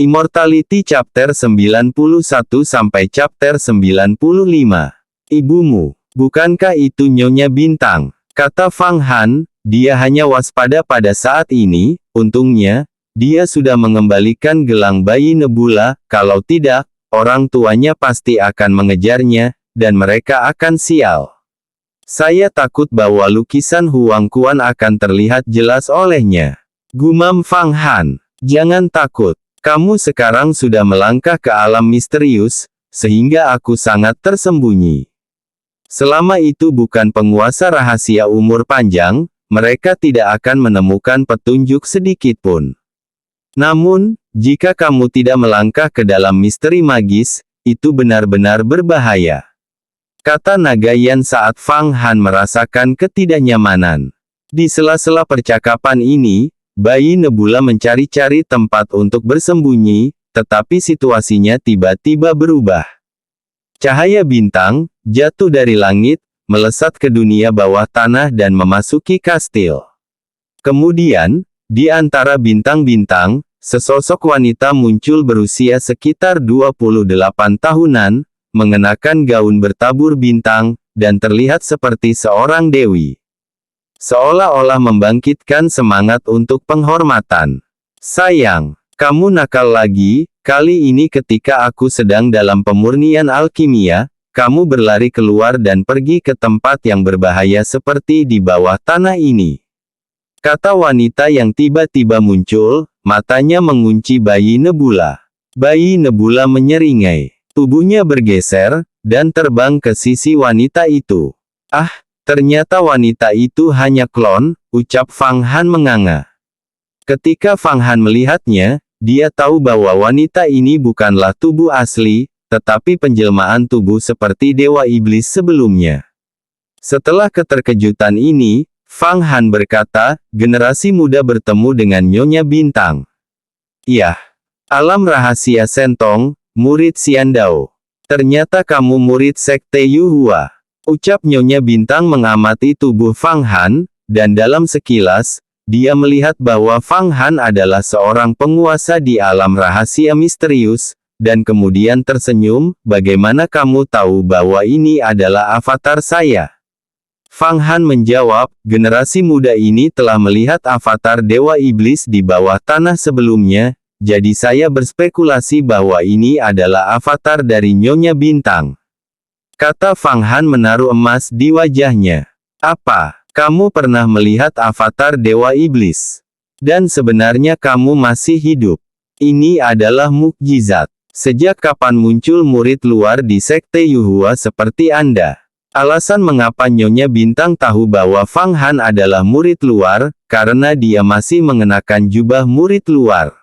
Immortality Chapter 91 sampai Chapter 95. Ibumu, bukankah itu Nyonya Bintang? Kata Fang Han, dia hanya waspada pada saat ini, untungnya, dia sudah mengembalikan gelang bayi Nebula, kalau tidak, orang tuanya pasti akan mengejarnya, dan mereka akan sial. Saya takut bahwa lukisan Huang Quan akan terlihat jelas olehnya. Gumam Fang Han. Jangan takut. Kamu sekarang sudah melangkah ke alam misterius, sehingga aku sangat tersembunyi. Selama itu bukan penguasa rahasia umur panjang, mereka tidak akan menemukan petunjuk sedikit pun. Namun, jika kamu tidak melangkah ke dalam misteri magis, itu benar-benar berbahaya. Kata Nagayan saat Fang Han merasakan ketidaknyamanan. Di sela-sela percakapan ini, bayi Nebula mencari-cari tempat untuk bersembunyi, tetapi situasinya tiba-tiba berubah. Cahaya bintang, jatuh dari langit, melesat ke dunia bawah tanah dan memasuki kastil. Kemudian, di antara bintang-bintang, sesosok wanita muncul berusia sekitar 28 tahunan, mengenakan gaun bertabur bintang, dan terlihat seperti seorang dewi. Seolah-olah membangkitkan semangat untuk penghormatan. Sayang, kamu nakal lagi, kali ini ketika aku sedang dalam pemurnian alkimia, kamu berlari keluar dan pergi ke tempat yang berbahaya seperti di bawah tanah ini. Kata wanita yang tiba-tiba muncul, matanya mengunci bayi Nebula. Bayi Nebula menyeringai. Tubuhnya bergeser, dan terbang ke sisi wanita itu. Ah, ternyata wanita itu hanya klon, ucap Fang Han menganga. Ketika Fang Han melihatnya, dia tahu bahwa wanita ini bukanlah tubuh asli, tetapi penjelmaan tubuh seperti Dewa Iblis sebelumnya. Setelah keterkejutan ini, Fang Han berkata, generasi muda bertemu dengan Nyonya Bintang. Iya. Alam rahasia Sentong, murid Xiandao. Ternyata kamu murid Sekte Yuhua. Ucap Nyonya Bintang mengamati tubuh Fang Han, dan dalam sekilas, dia melihat bahwa Fang Han adalah seorang penguasa di alam rahasia misterius, dan kemudian tersenyum, bagaimana kamu tahu bahwa ini adalah avatar saya? Fang Han menjawab, generasi muda ini telah melihat avatar Dewa Iblis di bawah tanah sebelumnya, jadi saya berspekulasi bahwa ini adalah avatar dari Nyonya Bintang. Kata Fang Han menaruh emas di wajahnya. Apa? Kamu pernah melihat avatar Dewa Iblis? Dan sebenarnya kamu masih hidup. Ini adalah mukjizat. Sejak kapan muncul murid luar di Sekte Yuhua seperti Anda? Alasan mengapa Nyonya Bintang tahu bahwa Fang Han adalah murid luar, karena dia masih mengenakan jubah murid luar.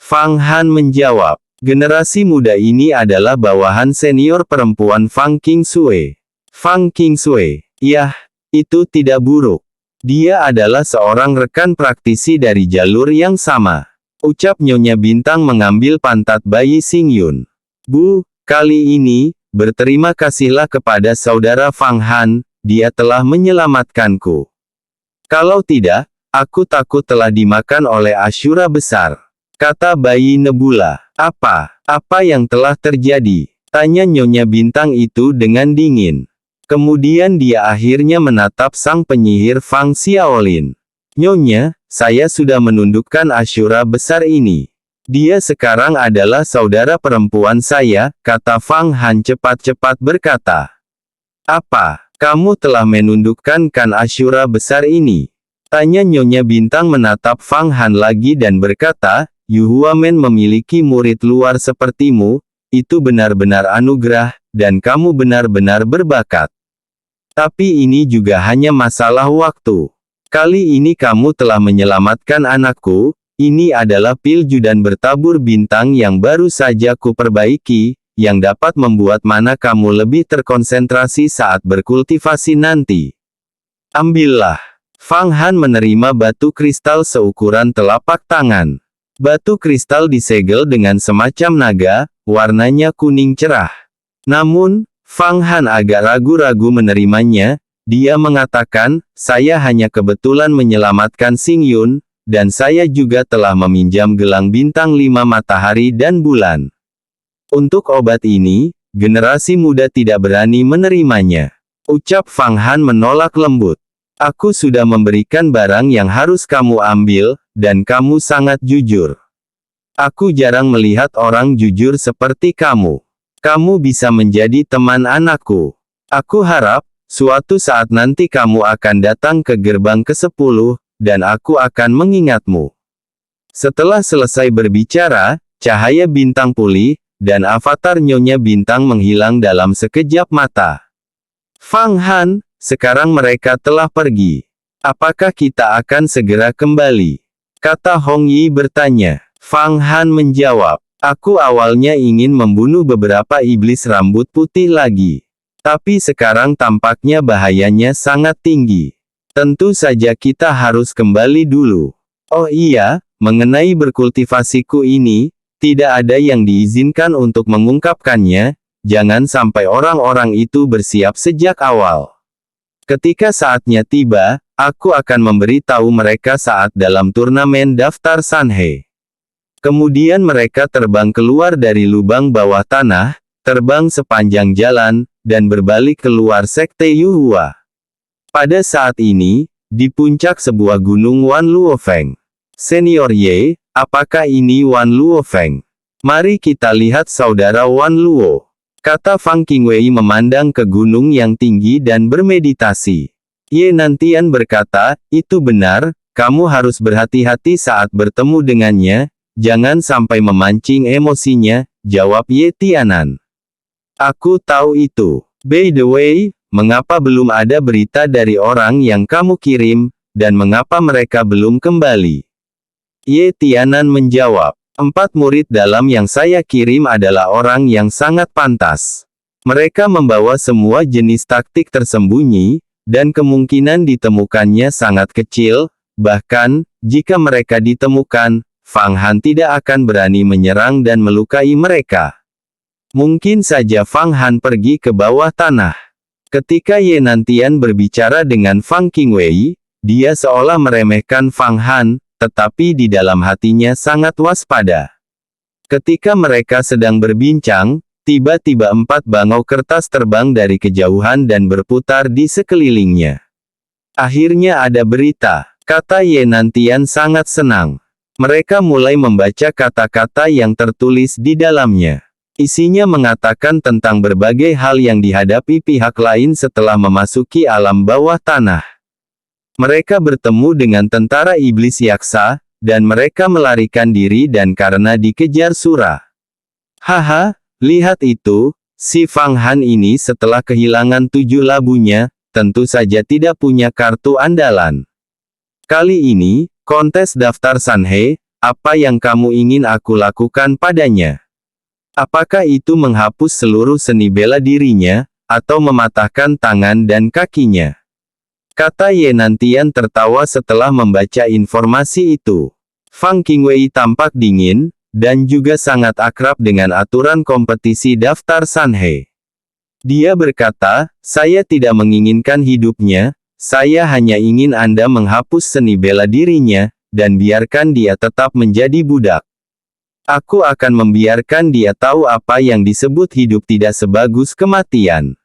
Fang Han menjawab, generasi muda ini adalah bawahan senior perempuan Fang Qingsui. Fang Qingsui, yah, itu tidak buruk. Dia adalah seorang rekan praktisi dari jalur yang sama. Ucap Nyonya Bintang mengambil pantat bayi Xingyun. Bu, kali ini, berterima kasihlah kepada saudara Fang Han, dia telah menyelamatkanku. Kalau tidak, aku takut telah dimakan oleh Ashura besar. Kata bayi Nebula. Apa yang telah terjadi? Tanya Nyonya Bintang itu dengan dingin. Kemudian dia akhirnya menatap sang penyihir Fang Xiaolin. Nyonya, saya sudah menundukkan Ashura besar ini. Dia sekarang adalah saudara perempuan saya, kata Fang Han cepat-cepat berkata. Apa? Kamu telah menundukkan kan Ashura besar ini? Tanya Nyonya Bintang menatap Fang Han lagi dan berkata, Yuhua Men memiliki murid luar sepertimu, itu benar-benar anugerah, dan kamu benar-benar berbakat. Tapi ini juga hanya masalah waktu. Kali ini kamu telah menyelamatkan anakku, ini adalah pil judan bertabur bintang yang baru saja kuperbaiki, yang dapat membuat mana kamu lebih terkonsentrasi saat berkultivasi nanti. Ambillah. Fang Han menerima batu kristal seukuran telapak tangan. Batu kristal disegel dengan semacam naga, warnanya kuning cerah. Namun, Fang Han agak ragu-ragu menerimanya, dia mengatakan, saya hanya kebetulan menyelamatkan Xingyun, dan saya juga telah meminjam gelang bintang 5 matahari dan bulan. Untuk obat ini, generasi muda tidak berani menerimanya. Ucap Fang Han menolak lembut. Aku sudah memberikan barang yang harus kamu ambil, dan kamu sangat jujur. Aku jarang melihat orang jujur seperti kamu. Kamu bisa menjadi teman anakku. Aku harap, suatu saat nanti kamu akan datang ke gerbang ke-10, dan aku akan mengingatmu. Setelah selesai berbicara, cahaya bintang pulih, dan avatar Nyonya Bintang menghilang dalam sekejap mata. Fang Han, sekarang mereka telah pergi. Apakah kita akan segera kembali? Kata Hong Yi bertanya. Fang Han menjawab, aku awalnya ingin membunuh beberapa iblis rambut putih lagi. Tapi sekarang tampaknya bahayanya sangat tinggi. Tentu saja kita harus kembali dulu. Oh iya, mengenai berkultivasiku ini, tidak ada yang diizinkan untuk mengungkapkannya, jangan sampai orang-orang itu bersiap sejak awal. Ketika saatnya tiba, aku akan memberitahu mereka saat dalam turnamen daftar Sanhe. Kemudian mereka terbang keluar dari lubang bawah tanah, terbang sepanjang jalan, dan berbalik keluar sekte Yuhua. Pada saat ini, di puncak sebuah gunung Wan Luofeng. Senior Ye, apakah ini Wan Luofeng? Mari kita lihat saudara Wan Luo. Kata Fang Qingwei memandang ke gunung yang tinggi dan bermeditasi. Ye Nantian berkata, itu benar, kamu harus berhati-hati saat bertemu dengannya, jangan sampai memancing emosinya, jawab Ye Tianan. Aku tahu itu. By the way, mengapa belum ada berita dari orang yang kamu kirim, dan mengapa mereka belum kembali? Ye Tianan menjawab. 4 murid dalam yang saya kirim adalah orang yang sangat pantas. Mereka membawa semua jenis taktik tersembunyi, dan kemungkinan ditemukannya sangat kecil, bahkan, jika mereka ditemukan, Fang Han tidak akan berani menyerang dan melukai mereka. Mungkin saja Fang Han pergi ke bawah tanah. Ketika Ye Nantian berbicara dengan Fang Qingwei, dia seolah meremehkan Fang Han, tetapi di dalam hatinya sangat waspada. Ketika mereka sedang berbincang, tiba-tiba 4 bangau kertas terbang dari kejauhan dan berputar di sekelilingnya. Akhirnya ada berita, kata Ye Nantian sangat senang. Mereka mulai membaca kata-kata yang tertulis di dalamnya. Isinya mengatakan tentang berbagai hal yang dihadapi pihak lain setelah memasuki alam bawah tanah. Mereka bertemu dengan tentara iblis yaksa, dan mereka melarikan diri dan karena dikejar Sura. Haha, lihat itu, si Fang Han ini setelah kehilangan 7 labunya, tentu saja tidak punya kartu andalan. Kali ini, kontes daftar Sanhe, apa yang kamu ingin aku lakukan padanya? Apakah itu menghapus seluruh seni bela dirinya, atau mematahkan tangan dan kakinya? Kata Ye Nantian tertawa setelah membaca informasi itu. Fang Qingwei tampak dingin, dan juga sangat akrab dengan aturan kompetisi daftar Sanhe. Dia berkata, saya tidak menginginkan hidupnya, saya hanya ingin Anda menghapus seni bela dirinya, dan biarkan dia tetap menjadi budak. Aku akan membiarkan dia tahu apa yang disebut hidup tidak sebagus kematian.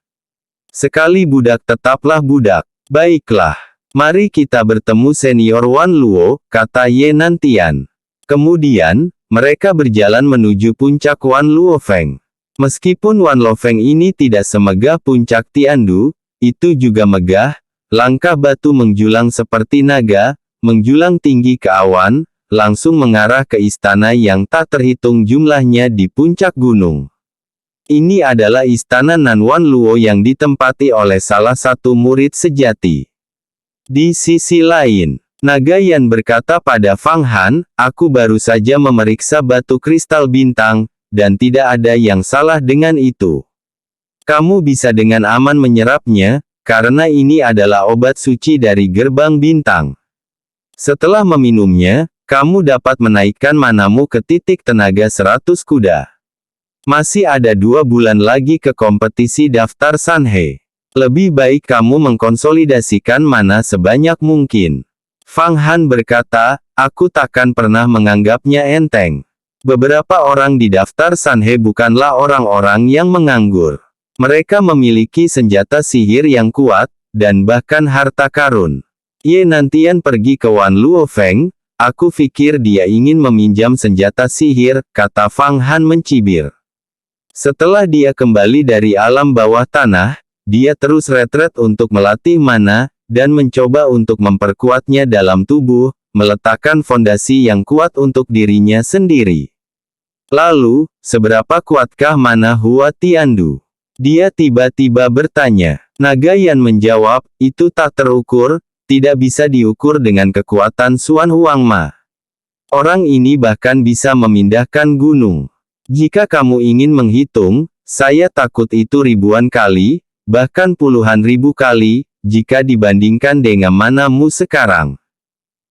Sekali budak tetaplah budak. Baiklah, mari kita bertemu senior Wan Luo, kata Ye Nantian. Kemudian, mereka berjalan menuju puncak Wan Luofeng. Meskipun Wan Luofeng ini tidak semegah puncak Tiandu, itu juga megah, langkah batu menjulang seperti naga, menjulang tinggi ke awan, langsung mengarah ke istana yang tak terhitung jumlahnya di puncak gunung. Ini adalah istana Nan Wan Luo yang ditempati oleh salah satu murid sejati. Di sisi lain, Naga Yan berkata pada Fang Han, aku baru saja memeriksa batu kristal bintang, dan tidak ada yang salah dengan itu. Kamu bisa dengan aman menyerapnya, karena ini adalah obat suci dari gerbang bintang. Setelah meminumnya, kamu dapat menaikkan manamu ke titik tenaga 100 kuda. Masih ada 2 bulan lagi ke kompetisi daftar Sanhe. Lebih baik kamu mengkonsolidasikan mana sebanyak mungkin. Fang Han berkata, aku takkan pernah menganggapnya enteng. Beberapa orang di daftar Sanhe bukanlah orang-orang yang menganggur. Mereka memiliki senjata sihir yang kuat, dan bahkan harta karun. Ye Nantian pergi ke Wan Luofeng, aku pikir dia ingin meminjam senjata sihir, kata Fang Han mencibir. Setelah dia kembali dari alam bawah tanah, dia terus retret untuk melatih mana, dan mencoba untuk memperkuatnya dalam tubuh, meletakkan fondasi yang kuat untuk dirinya sendiri. Lalu, seberapa kuatkah mana Hua Tiandu? Dia tiba-tiba bertanya. Nagayan menjawab, itu tak terukur, tidak bisa diukur dengan kekuatan Xuan Huangma. Orang ini bahkan bisa memindahkan gunung. Jika kamu ingin menghitung, saya takut itu ribuan kali, bahkan puluhan ribu kali, jika dibandingkan dengan manamu sekarang.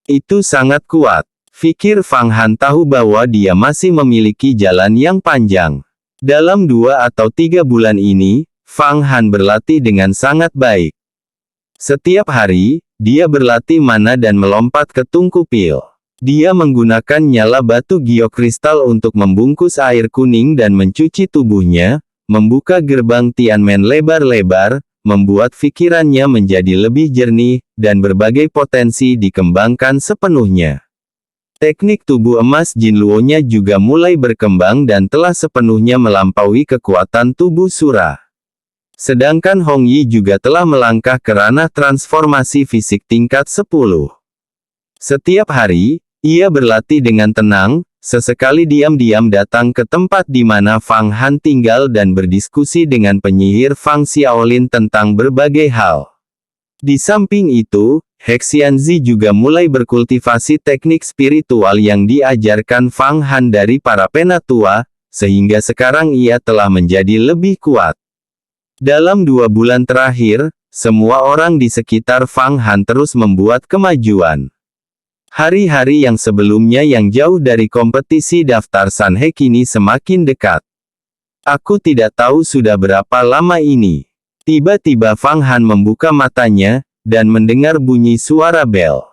Itu sangat kuat. Fikir Fang Han tahu bahwa dia masih memiliki jalan yang panjang. Dalam 2 atau 3 bulan ini, Fang Han berlatih dengan sangat baik. Setiap hari, dia berlatih mana dan melompat ke tungku pil. Dia menggunakan nyala batu giokristal untuk membungkus air kuning dan mencuci tubuhnya, membuka gerbang Tianmen lebar-lebar, membuat pikirannya menjadi lebih jernih, dan berbagai potensi dikembangkan sepenuhnya. Teknik tubuh emas Jinluo-nya juga mulai berkembang dan telah sepenuhnya melampaui kekuatan tubuh Sura. Sedangkan Hong Yi juga telah melangkah ke ranah transformasi fisik tingkat 10. Setiap hari, ia berlatih dengan tenang, sesekali diam-diam datang ke tempat di mana Fang Han tinggal dan berdiskusi dengan penyihir Fang Xiaolin tentang berbagai hal. Di samping itu, Hexianzi juga mulai berkultivasi teknik spiritual yang diajarkan Fang Han dari para penatua, sehingga sekarang ia telah menjadi lebih kuat. Dalam 2 bulan terakhir, semua orang di sekitar Fang Han terus membuat kemajuan. Hari-hari yang sebelumnya yang jauh dari kompetisi daftar Sanhe kini semakin dekat. Aku tidak tahu sudah berapa lama ini. Tiba-tiba Fang Han membuka matanya, dan mendengar bunyi suara bel.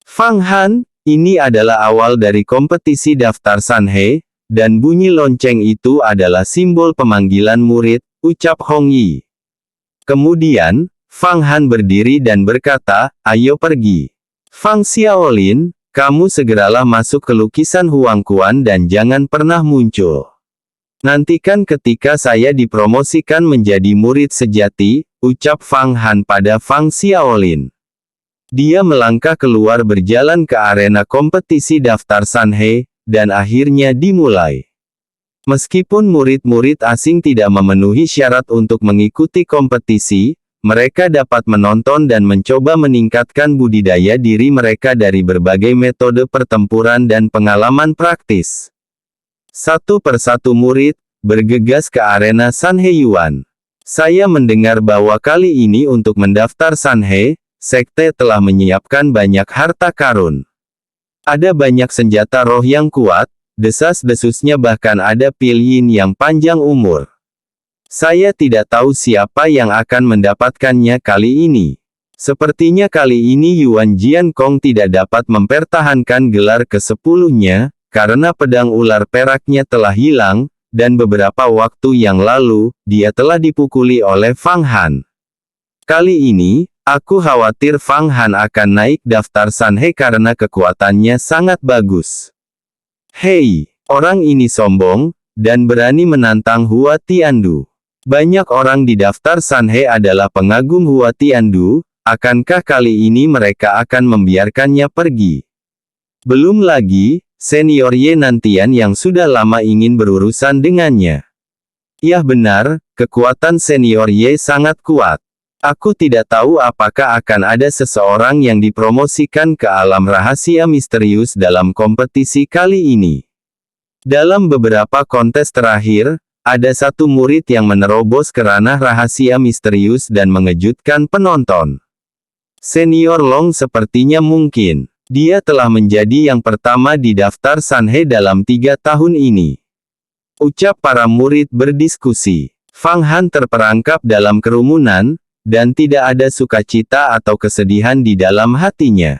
Fang Han, ini adalah awal dari kompetisi daftar Sanhe, dan bunyi lonceng itu adalah simbol pemanggilan murid, ucap Hong Yi. Kemudian, Fang Han berdiri dan berkata, ayo pergi. Fang Xiaolin, kamu segeralah masuk ke lukisan Huang Quan dan jangan pernah muncul. Nantikan ketika saya dipromosikan menjadi murid sejati, ucap Fang Han pada Fang Xiaolin. Dia melangkah keluar berjalan ke arena kompetisi daftar Sanhe, dan akhirnya dimulai. Meskipun murid-murid asing tidak memenuhi syarat untuk mengikuti kompetisi, mereka dapat menonton dan mencoba meningkatkan budidaya diri mereka dari berbagai metode pertempuran dan pengalaman praktis. Satu persatu murid bergegas ke arena Sanhe Yuan. Saya mendengar bahwa kali ini untuk mendaftar Sanhe, sekte telah menyiapkan banyak harta karun. Ada banyak senjata roh yang kuat, desas-desusnya bahkan ada pilyin yang panjang umur. Saya tidak tahu siapa yang akan mendapatkannya kali ini. Sepertinya kali ini Yuan Jiankong tidak dapat mempertahankan gelar ke-10-nya, karena pedang ular peraknya telah hilang, dan beberapa waktu yang lalu, dia telah dipukuli oleh Fang Han. Kali ini, aku khawatir Fang Han akan naik daftar Sanhe karena kekuatannya sangat bagus. Hei, orang ini sombong, dan berani menantang Hua Tiandu. Banyak orang di daftar Sanhe adalah pengagum Hua Tiandu, akankah kali ini mereka akan membiarkannya pergi? Belum lagi, senior Ye Nantian yang sudah lama ingin berurusan dengannya. Ya benar, kekuatan senior Ye sangat kuat. Aku tidak tahu apakah akan ada seseorang yang dipromosikan ke alam rahasia misterius dalam kompetisi kali ini. Dalam beberapa kontes terakhir, ada satu murid yang menerobos ke ranah rahasia misterius dan mengejutkan penonton. Senior Long sepertinya mungkin. Dia telah menjadi yang pertama di daftar Sanhe dalam 3 tahun ini. Ucap para murid berdiskusi. Fang Han terperangkap dalam kerumunan, dan tidak ada sukacita atau kesedihan di dalam hatinya.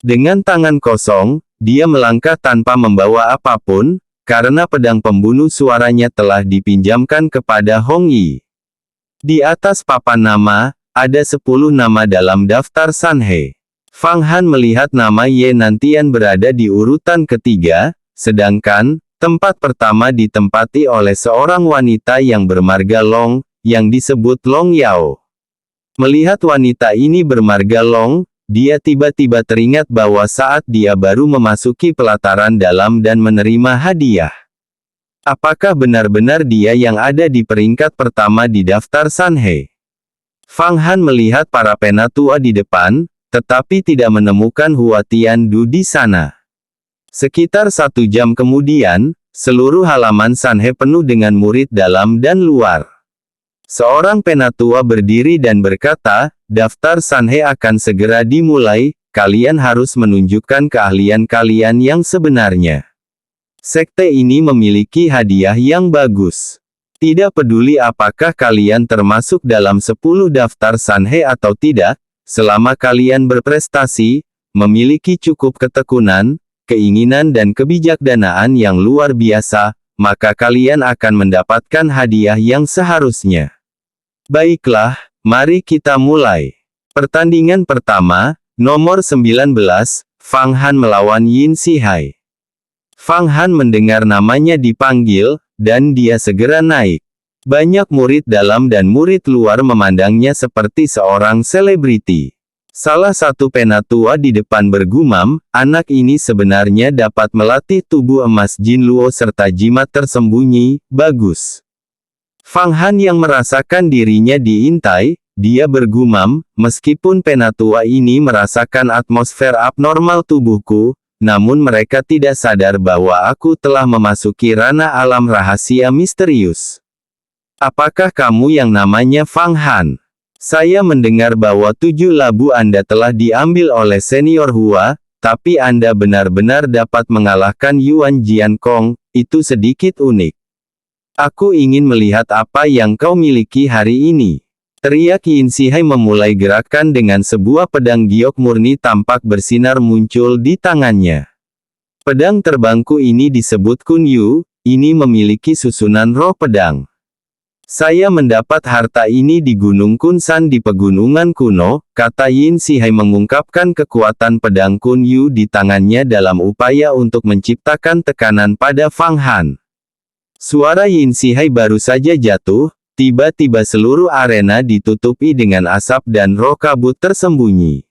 Dengan tangan kosong, dia melangkah tanpa membawa apapun, karena pedang pembunuh suaranya telah dipinjamkan kepada Hong Yi. Di atas papan nama, ada 10 nama dalam daftar Sanhe. Fang Han melihat nama Ye Nantian berada di urutan ketiga, sedangkan tempat pertama ditempati oleh seorang wanita yang bermarga Long, yang disebut Long Yao. Melihat wanita ini bermarga Long, dia tiba-tiba teringat bahwa saat dia baru memasuki pelataran dalam dan menerima hadiah. Apakah benar-benar dia yang ada di peringkat pertama di daftar Sanhe? Fang Han melihat para penatua di depan, tetapi tidak menemukan Hua Tiandu di sana. Sekitar 1 jam kemudian, seluruh halaman Sanhe penuh dengan murid dalam dan luar. Seorang penatua berdiri dan berkata, daftar Sanhe akan segera dimulai, kalian harus menunjukkan keahlian kalian yang sebenarnya. Sekte ini memiliki hadiah yang bagus. Tidak peduli apakah kalian termasuk dalam 10 daftar Sanhe atau tidak, selama kalian berprestasi, memiliki cukup ketekunan, keinginan dan kebijaksanaan yang luar biasa, maka kalian akan mendapatkan hadiah yang seharusnya. Baiklah, mari kita mulai. Pertandingan pertama, nomor 19, Fang Han melawan Yin Sihai. Fang Han mendengar namanya dipanggil, dan dia segera naik. Banyak murid dalam dan murid luar memandangnya seperti seorang selebriti. Salah satu penatua di depan bergumam, anak ini sebenarnya dapat melatih tubuh emas Jin Luo serta jimat tersembunyi, bagus. Fang Han yang merasakan dirinya diintai, dia bergumam, meskipun penatua ini merasakan atmosfer abnormal tubuhku, namun mereka tidak sadar bahwa aku telah memasuki ranah alam rahasia misterius. Apakah kamu yang namanya Fang Han? Saya mendengar bahwa 7 labu Anda telah diambil oleh senior Hua, tapi Anda benar-benar dapat mengalahkan Yuan Jiankong, itu sedikit unik. Aku ingin melihat apa yang kau miliki hari ini. Teriak Yin Sihai memulai gerakan dengan sebuah pedang giok murni tampak bersinar muncul di tangannya. Pedang terbangku ini disebut Kun Yu, ini memiliki susunan roh pedang. Saya mendapat harta ini di Gunung Kunsan di pegunungan kuno, kata Yin Sihai mengungkapkan kekuatan pedang Kun Yu di tangannya dalam upaya untuk menciptakan tekanan pada Fang Han. Suara Yin Sihai baru saja jatuh, tiba-tiba seluruh arena ditutupi dengan asap dan roh kabut tersembunyi.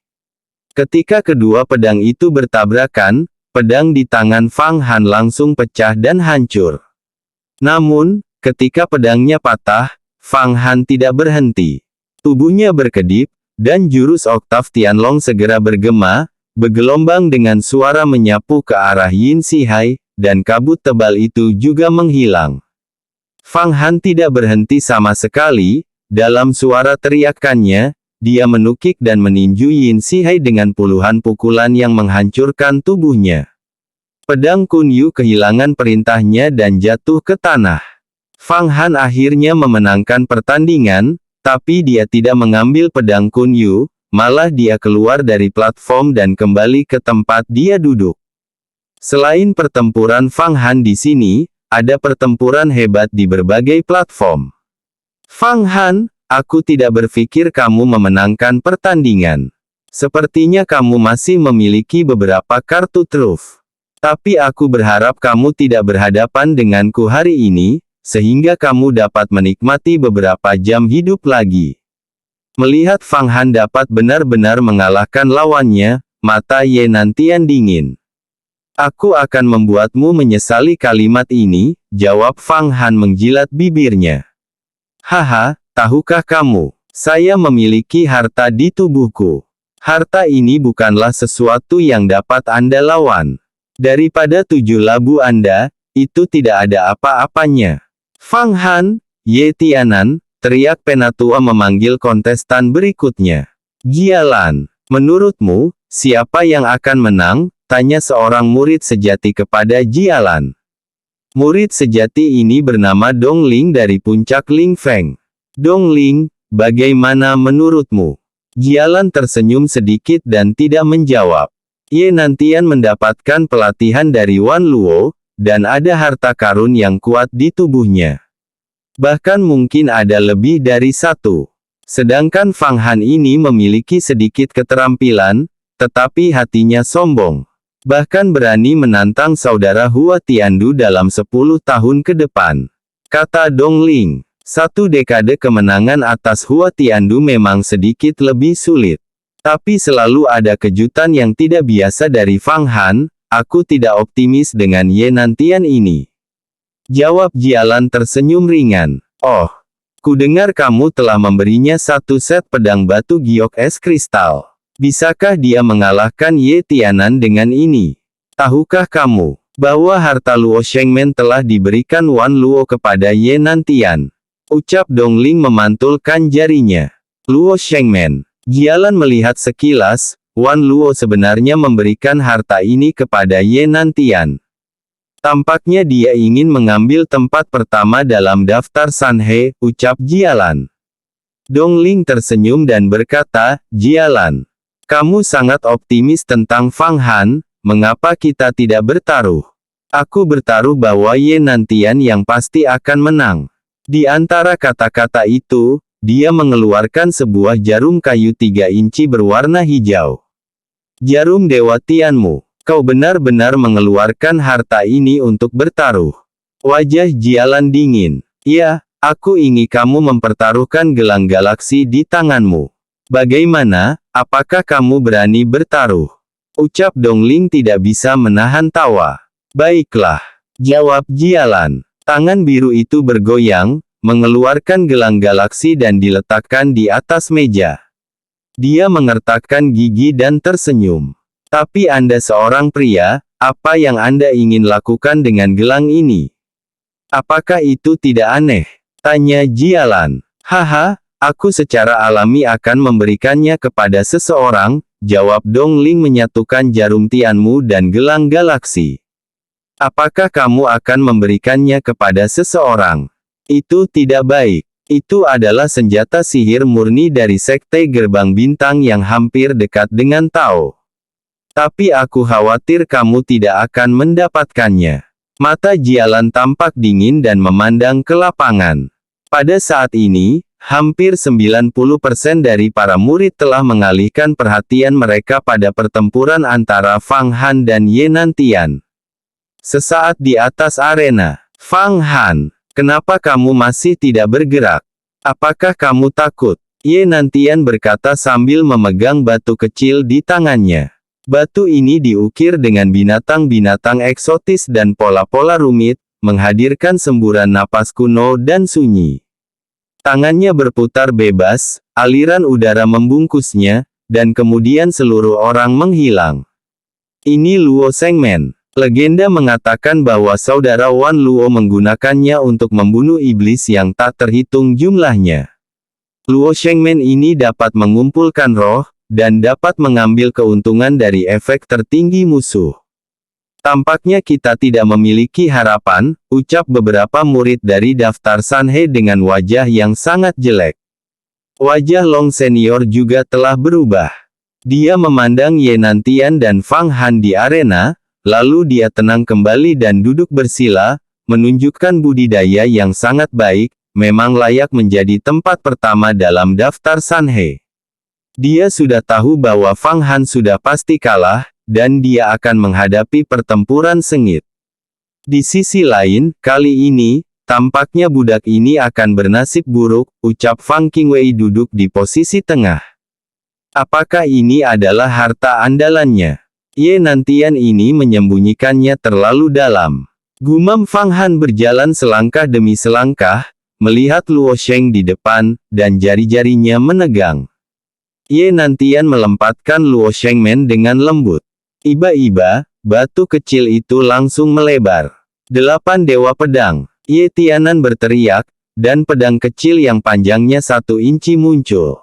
Ketika kedua pedang itu bertabrakan, pedang di tangan Fang Han langsung pecah dan hancur. Namun, ketika pedangnya patah, Fang Han tidak berhenti. Tubuhnya berkedip, dan jurus oktav Tianlong segera bergema, bergelombang dengan suara menyapu ke arah Yin Sihai, dan kabut tebal itu juga menghilang. Fang Han tidak berhenti sama sekali, dalam suara teriakannya, dia menukik dan meninju Yin Sihai dengan puluhan pukulan yang menghancurkan tubuhnya. Pedang Kun Yu kehilangan perintahnya dan jatuh ke tanah. Fang Han akhirnya memenangkan pertandingan, tapi dia tidak mengambil pedang Kun Yu, malah dia keluar dari platform dan kembali ke tempat dia duduk. Selain pertempuran Fang Han di sini, ada pertempuran hebat di berbagai platform. Fang Han, aku tidak berpikir kamu memenangkan pertandingan. Sepertinya kamu masih memiliki beberapa kartu truf. Tapi aku berharap kamu tidak berhadapan denganku hari ini, sehingga kamu dapat menikmati beberapa jam hidup lagi. Melihat Fang Han dapat benar-benar mengalahkan lawannya, mata Ye Nantian dingin. Aku akan membuatmu menyesali kalimat ini, jawab Fang Han menjilat bibirnya. Haha, tahukah kamu, saya memiliki harta di tubuhku. Harta ini bukanlah sesuatu yang dapat Anda lawan. Daripada 7 labu Anda, itu tidak ada apa-apanya. Fang Han, Ye Tianan, teriak penatua memanggil kontestan berikutnya. Jialan, menurutmu, siapa yang akan menang? Tanya seorang murid sejati kepada Jialan. Murid sejati ini bernama Dong Ling dari puncak Ling Feng. Dong Ling, bagaimana menurutmu? Jialan tersenyum sedikit dan tidak menjawab. Ye Nantian mendapatkan pelatihan dari Wan Luo, dan ada harta karun yang kuat di tubuhnya. Bahkan mungkin ada lebih dari satu. Sedangkan Fang Han ini memiliki sedikit keterampilan, tetapi hatinya sombong. Bahkan berani menantang saudara Hua Tiandu dalam 10 tahun ke depan. Kata Dong Ling, 1 dekade kemenangan atas Hua Tiandu memang sedikit lebih sulit. Tapi selalu ada kejutan yang tidak biasa dari Fang Han, aku tidak optimis dengan Ye Nantian ini. Jawab Jialan tersenyum ringan. Oh, kudengar kamu telah memberinya 1 set pedang batu giok es kristal. Bisakah dia mengalahkan Ye Tianan dengan ini? Tahukah kamu, bahwa harta Luo Shengmen telah diberikan Wan Luo kepada Ye Nantian? Ucap Dong Ling memantulkan jarinya. Luo Shengmen. Jialan melihat sekilas, Wan Luo sebenarnya memberikan harta ini kepada Ye Nantian. Tampaknya dia ingin mengambil tempat pertama dalam daftar Sanhe, ucap Jialan. Dong Ling tersenyum dan berkata, Jialan, kamu sangat optimis tentang Fang Han, mengapa kita tidak bertaruh? Aku bertaruh bahwa Ye Nantian yang pasti akan menang. Di antara kata-kata itu, dia mengeluarkan sebuah jarum kayu 3 inci berwarna hijau. Jarum Dewa Tianmu, kau benar-benar mengeluarkan harta ini untuk bertaruh. Wajah Jialan dingin. Ya, aku ingin kamu mempertaruhkan gelang galaksi di tanganmu. Bagaimana, apakah kamu berani bertaruh? Ucap Dong Ling tidak bisa menahan tawa. Baiklah, jawab Jialan. Tangan biru itu bergoyang, mengeluarkan gelang galaksi dan diletakkan di atas meja. Dia mengertakkan gigi dan tersenyum. Tapi Anda seorang pria, apa yang Anda ingin lakukan dengan gelang ini? Apakah itu tidak aneh? Tanya Jialan. Haha, aku secara alami akan memberikannya kepada seseorang, jawab Dong Ling menyatukan jarum Tianmu dan gelang galaksi. Apakah kamu akan memberikannya kepada seseorang? Itu tidak baik. Itu adalah senjata sihir murni dari Sekte Gerbang Bintang yang hampir dekat dengan Tao. Tapi aku khawatir kamu tidak akan mendapatkannya. Mata Jialan tampak dingin dan memandang ke lapangan. Pada saat ini, hampir 90% dari para murid telah mengalihkan perhatian mereka pada pertempuran antara Fang Han dan Ye Nantian. Sesaat di atas arena, Fang Han, kenapa kamu masih tidak bergerak? Apakah kamu takut? Ye Nantian berkata sambil memegang batu kecil di tangannya. Batu ini diukir dengan binatang-binatang eksotis dan pola-pola rumit, menghadirkan semburan napas kuno dan sunyi. Tangannya berputar bebas, aliran udara membungkusnya, dan kemudian seluruh orang menghilang. Ini Luo Shengmen. Legenda mengatakan bahwa saudara Wan Luo menggunakannya untuk membunuh iblis yang tak terhitung jumlahnya. Luo Shengmen ini dapat mengumpulkan roh, dan dapat mengambil keuntungan dari efek tertinggi musuh. Tampaknya kita tidak memiliki harapan, ucap beberapa murid dari daftar Sanhe dengan wajah yang sangat jelek. Wajah Long Senior juga telah berubah. Dia memandang Ye Nantian dan Fang Han di arena, lalu dia tenang kembali dan duduk bersila, menunjukkan budidaya yang sangat baik, memang layak menjadi tempat pertama dalam daftar Sanhe. Dia sudah tahu bahwa Fang Han sudah pasti kalah, dan dia akan menghadapi pertempuran sengit. Di sisi lain, kali ini, tampaknya budak ini akan bernasib buruk, ucap Fang Qingwei duduk di posisi tengah. Apakah ini adalah harta andalannya? Ye Nantian ini menyembunyikannya terlalu dalam. Gumam Fang Han berjalan selangkah demi selangkah, melihat Luo Sheng di depan, dan jari-jarinya menegang. Ye Nantian melempatkan Luo Shengmen dengan lembut. Iba-iba, batu kecil itu langsung melebar. 8 Dewa Pedang. Ye Tianan berteriak, dan pedang kecil yang panjangnya 1 inci muncul.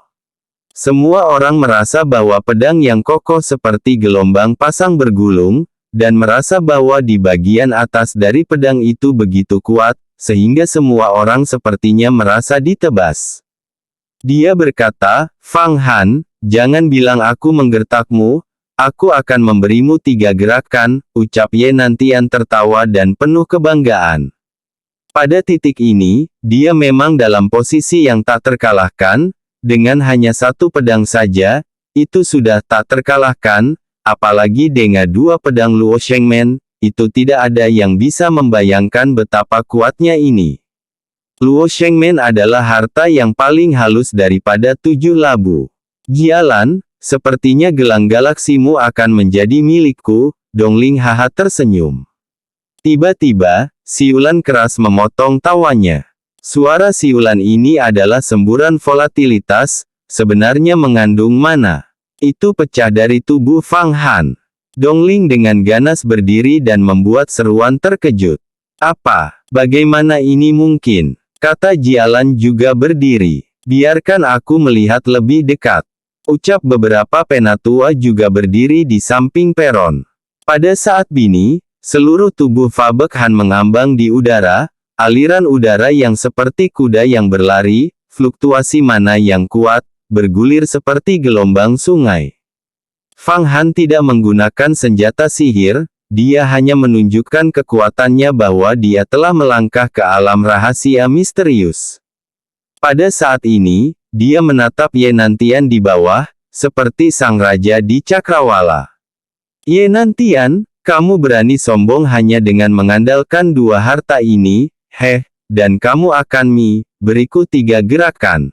Semua orang merasa bahwa pedang yang kokoh seperti gelombang pasang bergulung, dan merasa bahwa di bagian atas dari pedang itu begitu kuat, sehingga semua orang sepertinya merasa ditebas. Dia berkata, Fang Han, jangan bilang aku menggertakmu, Aku akan memberimu 3 gerakan, ucap Ye Nantian tertawa dan penuh kebanggaan. Pada titik ini, dia memang dalam posisi yang tak terkalahkan, dengan hanya 1 pedang saja, itu sudah tak terkalahkan, apalagi dengan 2 pedang Luo Shengmen, itu tidak ada yang bisa membayangkan betapa kuatnya ini. Luo Shengmen adalah harta yang paling halus daripada 7 labu. Jialan, sepertinya gelang galaksimu akan menjadi milikku, Dongling haha tersenyum. Tiba-tiba, siulan keras memotong tawanya. Suara siulan ini adalah semburan volatilitas, sebenarnya mengandung mana. Itu pecah dari tubuh Fang Han. Dongling dengan ganas berdiri dan membuat seruan terkejut. Apa? Bagaimana ini mungkin? Kata Jialan juga berdiri. Biarkan aku melihat lebih dekat. Ucap beberapa penatua juga berdiri di samping peron. Pada saat ini, seluruh tubuh Fa Bekhan mengambang di udara, aliran udara yang seperti kuda yang berlari, fluktuasi mana yang kuat, bergulir seperti gelombang sungai. Fang Han tidak menggunakan senjata sihir, dia hanya menunjukkan kekuatannya bahwa dia telah melangkah ke alam rahasia misterius. Pada saat ini, dia menatap Ye Nantian di bawah, seperti sang raja di cakrawala. Ye Nantian, kamu berani sombong hanya dengan mengandalkan 2 harta ini, dan kamu akan beriku 3 gerakan.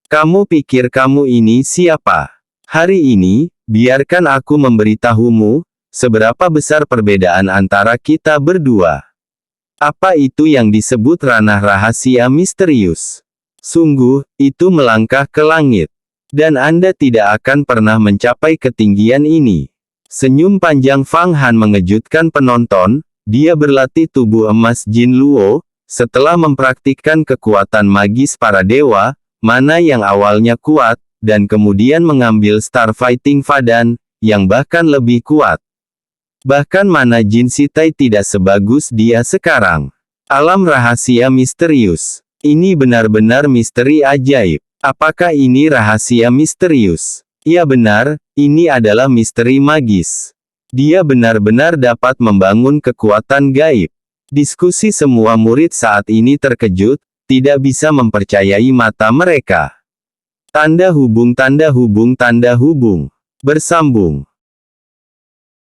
Kamu pikir kamu ini siapa? Hari ini, biarkan aku memberitahumu, seberapa besar perbedaan antara kita berdua. Apa itu yang disebut ranah rahasia misterius? Sungguh, itu melangkah ke langit. Dan Anda tidak akan pernah mencapai ketinggian ini. Senyum panjang Fang Han mengejutkan penonton, dia berlatih tubuh emas Jin Luo, setelah mempraktikkan kekuatan magis para dewa, mana yang awalnya kuat, dan kemudian mengambil Star Fighting Fadan, yang bahkan lebih kuat. Bahkan mana Jin Sitai tidak sebagus dia sekarang. Alam rahasia misterius. Ini benar-benar misteri ajaib. Apakah ini rahasia misterius? Ya benar, ini adalah misteri magis. Dia benar-benar dapat membangun kekuatan gaib. Diskusi semua murid saat ini terkejut, tidak bisa mempercayai mata mereka. Tanda hubung tanda hubung tanda hubung. Bersambung.